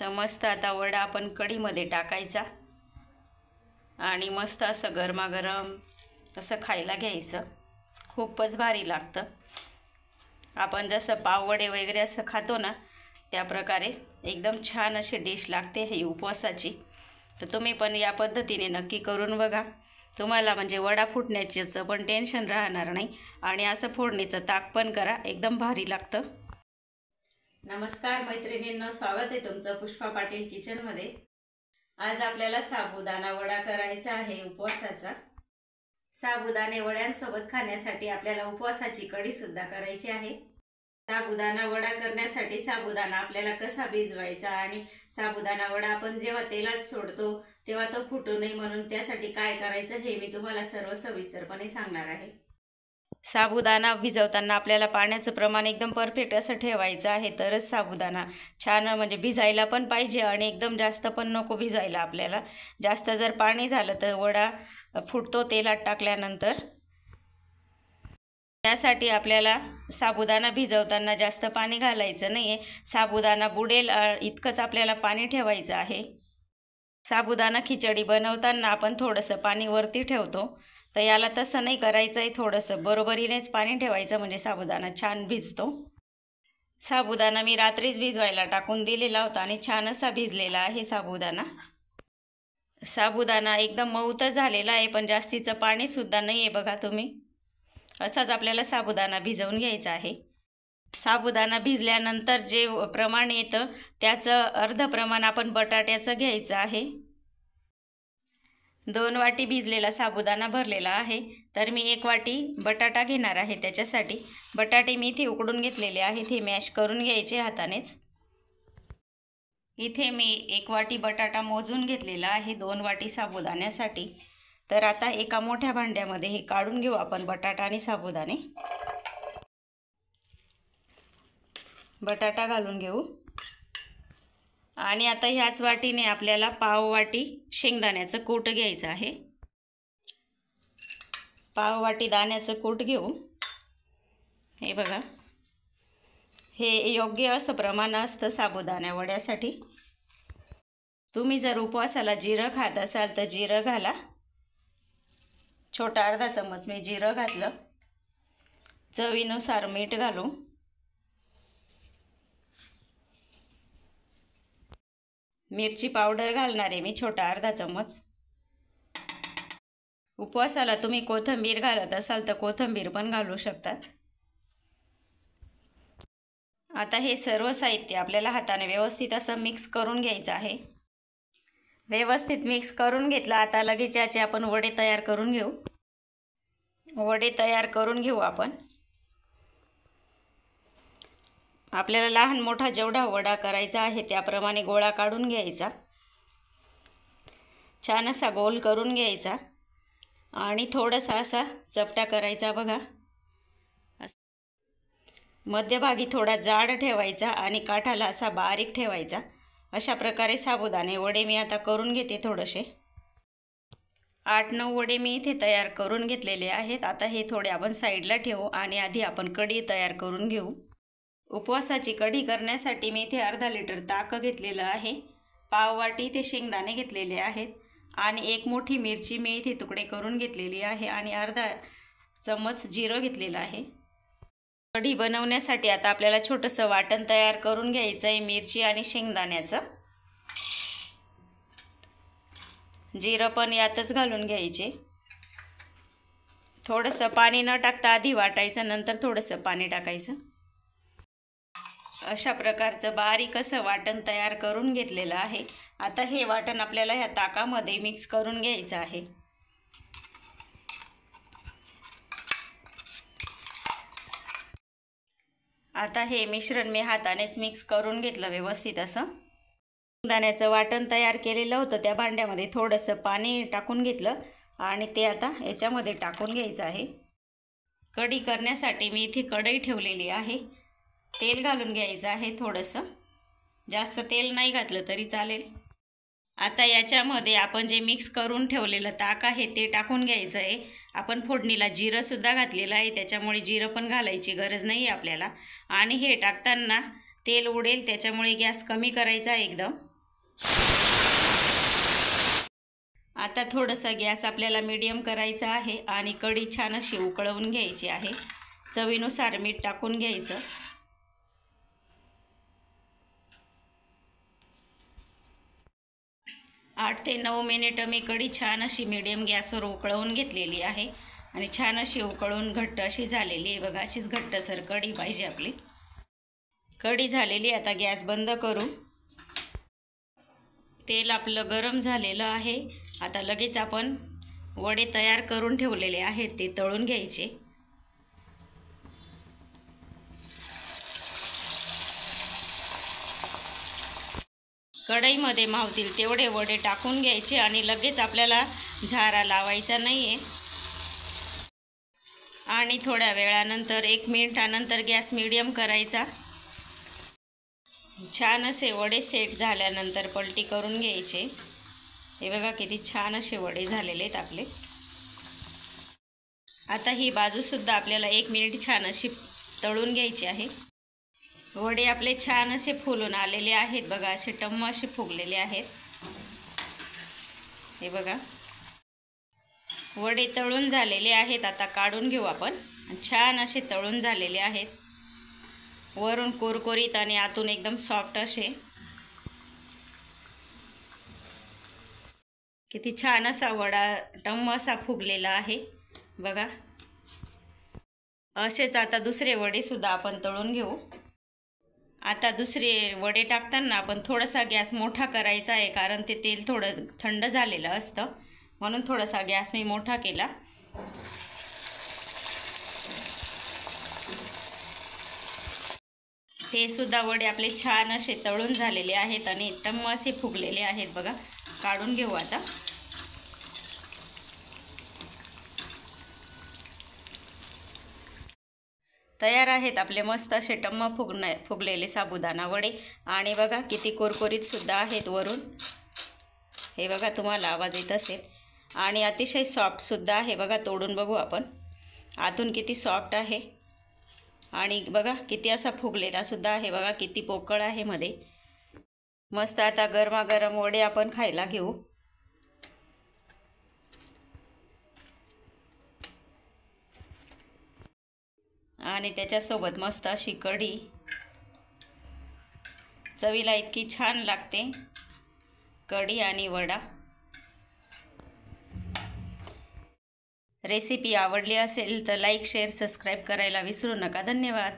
तर मस्त आता वडा आपण कढीमध्ये टाकायचा आणि मस्त असं गरमागरम असं खायला घ्यायचं। खूपच भारी लागतं। आपण जसं पाववडे वगैरे असं खातो ना त्या प्रकारे एकदम छान अशी डिश लागते ही उपवासाची। तर तुम्ही पण या पद्धतीने नक्की करून बघा। तुम्हाला म्हणजे वडा फुटण्याचं पण टेन्शन राहणार नाही आणि असं फोडणीचं ताक पण करा, एकदम भारी लागतं। नमस्कार मैत्रिणींनो, स्वागत आहे तुमचं पुष्पा पाटील किचनमध्ये। आज आपल्याला साबुदाणा वडा करायचा आहे उपवासाचा। साबुदाणे वड्यांसोबत खाण्यासाठी आपल्याला उपवासाची कढी सुद्धा करायची आहे। साबुदाणा वडा करण्यासाठी साबुदाणा आपल्याला कसा भिजवायचा आणि साबुदाणा वडा आपण जेव्हा तेलात सोडतो तेव्हा तो फुटू नये म्हणून त्यासाठी काय करायचं हे मी तुम्हाला सर्व सविस्तरपणे सांगणार आहे। साबुदाणा भिजवताना आपल्याला पाण्याचं प्रमाण एकदम परफेक्ट असं ठेवायचं आहे, तरच साबुदाणा छान म्हणजे भिजायला पण पाहिजे आणि एकदम जास्त पण नको भिजायला आपल्याला। जास्त जर पाणी झालं तर वडा फुटतो तेलात टाकल्यानंतर। त्यासाठी आपल्याला साबुदाणा भिजवताना जास्त पाणी घालायचं नाही आहे, साबुदाणा बुडेल इतकंच आपल्याला पाणी ठेवायचं आहे। साबुदाणा खिचडी बनवताना आपण थोडंसं पाणी वरती ठेवतो, तर याला तसं नाही करायचं आहे, थोडंसं बरोबरीनेच पाणी ठेवायचं म्हणजे साबुदाणा छान भिजतो। साबुदाणा मी रात्रीच भिजवायला टाकून दिलेला होता आणि छान असा भिजलेला आहे साबुदाणा। साबुदाणा एकदम मऊ तर झालेला आहे पण जास्तीचं पाणी सुद्धा नाही आहे बघा तुम्ही। असाच आपल्याला साबुदाणा भिजवून घ्यायचा आहे। साबुदाणा भिजल्यानंतर जे प्रमाण येतं त्याचं अर्ध प्रमाण आपण बटाट्याचं घ्यायचं आहे। 2 वाटी भिजलेला साबुदाणा भरलेला आहे, तर मी 1 वाटी बटाटा घेणार आहे। त्याच्यासाठी बटाटे मी इथे उकडून घेतलेले आहेत, हे मॅश करून घ्यायचे हातानेच। इथे मी 1 वाटी बटाटा मोजून घेतलेला आहे 2 वाटी साबुदाण्यासाठी। तर आता एका मोठ्या भांड्यामध्ये हे काढून घेऊ आपण बटाटा आणि साबुदाणे। बटाटा घालून घेऊ आणि आता ह्याच वाटीने आपल्याला पाव वाटी शेंगदाण्याचं कूट घ्यायचं आहे। पाव वाटी दाण्याचं कूट घेऊ। हे बघा, हे योग्य असं प्रमाण असतं साबुदाणा वड्यासाठी। तुम्ही जर उपवासाला जिरं खात असाल तर जिरं घाला। छोटा अर्धा चम्मच मी जिरं घातलं। चवीनुसार मीठ घालू। मिरची पावडर घालणार आहे मी छोटा अर्धा चम्मच। उपवासाला तुम्ही कोथिंबीर घालत असाल तर कोथिंबीर पण घालू शकतात। आता हे सर्व साहित्य आपल्याला हाताने व्यवस्थित असं मिक्स करून घ्यायचं आहे। व्यवस्थित मिक्स करून घेतलं, आता लगेच याचे आपण वडे तयार करून घेऊ। वडे तयार करून घेऊ आपण। आपल्याला लहान मोठा जेवढा वडा करायचा आहे त्याप्रमाणे गोळा काढून घ्यायचा, छान असा गोल करून घ्यायचा आणि थोडासा असा चपटा करायचा बघा। मध्यभागी थोडा जाड ठेवायचा आणि काठाला असा बारीक ठेवायचा। अशा प्रकारे साबुदाणे वडे मी आता करून घेते थोडेसे। 8-9 वडे मी इथे तयार करून घेतलेले आहेत। आता हे थोडे आपण साईडला ठेवू आणि आधी आपण कढी तयार करून घेऊ। उपवासाची कढी करण्यासाठी मी इथे अर्धा लिटर ताक घेतलेलं आहे, पाव वाटी इथे शेंगदाणे घेतलेले आहेत आणि 1 मोठी मिरची मी इथे तुकडे करून घेतलेली आहे आणि अर्धा चम्मच जिरं घेतलेलं आहे। कढी बनवण्यासाठी आता आपल्याला छोटंसं वाटण तयार करून घ्यायचं आहे मिरची आणि शेंगदाण्याचं। जिरं पण यातच घालून घ्यायचे। थोडंसं पाणी न टाकता आधी वाटायचं, नंतर थोडंसं पाणी टाकायचं। अशा प्रकारचं बारीक असं वाटण तयार करून घेतलेलं आहे। आता हे वाटण आपल्याला ह्या ताकामध्ये मिक्स करून घ्यायचं आहे। आता हे मिश्रण मी हातानेच मिक्स करून घेतलं व्यवस्थित असं। दाण्याचं वाटण तयार केलेलं होतं त्या भांड्यामध्ये थोडंसं पाणी टाकून घेतलं आणि ते आता याच्यामध्ये टाकून घ्यायचं आहे। कढी करण्यासाठी मी इथे कढई ठेवलेली आहे। तेल घालून घ्यायचं आहे थोडंसं, जास्त तेल नाही घातलं तरी चालेल। आता याच्यामध्ये आपण जे मिक्स करून ठेवलेलं ताक आहे ते टाकून घ्यायचं आहे। आपण फोडणीला जिरंसुद्धा घातलेलं आहे, त्याच्यामुळे जिरं पण घालायची गरज नाही आहे आपल्याला। आणि हे टाकताना तेल उडेल, त्याच्यामुळे गॅस कमी करायचा एकदम। आता थोडंसा गॅस आपल्याला मीडियम करायचा आहे आणि कढी छान अशी उकळवून घ्यायची आहे. चवीनुसार मीठ टाकून घ्यायचं. 8 ते 9 मिनिटं मी कढी छान अशी मीडियम गॅसवर उकळवून घेतलेली आहे आणि छान अशी उकळून घट्ट अशी झालेली आहे बघा. अशीच घट्टसर कढी पाहिजे आपली. कढी झालेली. आता गॅस बंद करू. तेल आपलं गरम झालेलं आहे. आता लगेच आपण वडे तयार करून ठेवलेले आहेत ते तळून घ्यायचे. कढईमध्ये मावतील तेवढे वडे टाकून घ्यायचे आणि लगेच आपल्याला झारा लावायचा नाही आहे. आणि थोड्या वेळानंतर 1 मिनिटानंतर गॅस मीडियम करायचा. छान असे वडे सेट झाल्यानंतर पलटी करून घ्यायचे. हे बघा किती छान असे वडे झालेले आहेत आपले. आता ही बाजूसुद्धा आपल्याला 1 मिनिट छान अशी तळून घ्यायची आहे. वडे आपले छान असे फुलून आलेले आहेत बघा. असे टम्म असे फुगलेले आहेत. हे बघा वडे तळून झालेले आहेत. आता काढून घेऊ आपण. छान असे तळून झालेले आहेत. वरून कुरकुरीत आणि आतून एकदम सॉफ्ट असे. किती छान असा वडा टम्म असा फुगलेला आहे बघा. असेच आता दुसरे वडे सुद्धा आपण तळून घेऊ. आता दुसरे वडे टाकताना आपण थोडासा गॅस मोठा करायचा आहे, कारण ते तेल थोडं थंड झालेलं असतं म्हणून थोडासा गॅस मी मोठा केला. हे सुद्धा वडे आपले छान असे तळून झालेले आहेत आणि टम्म असे फुगलेले आहेत बघा. काढून घेऊ आता. तयार आहेत आपले मस्त असे टम्म फुगलेले साबुदाणा वडे. आणि बघा किती कुरकुरीत सुद्धा आहेत वरून. हे बघा तुम्हाला आवाज येत असेल. आणि अतिशय सॉफ्ट सुद्धा आहे बघा. तोडून बघू आपण. आतून किती सॉफ्ट आहे आणि बघा किती असा फुगलेला सुद्धा आहे बघा. किती पोकळ आहे मध्ये. मस्त आता गरमागरम वडे आपण खायला घेऊ. आणि त्याच्यासोबत मस्त अशी कढी. चवीला इतकी छान लागते कढी आणि वडा. रेसिपी आवडली असेल तर लाईक, शेअर, सबस्क्राईब करायला विसरू नका. धन्यवाद.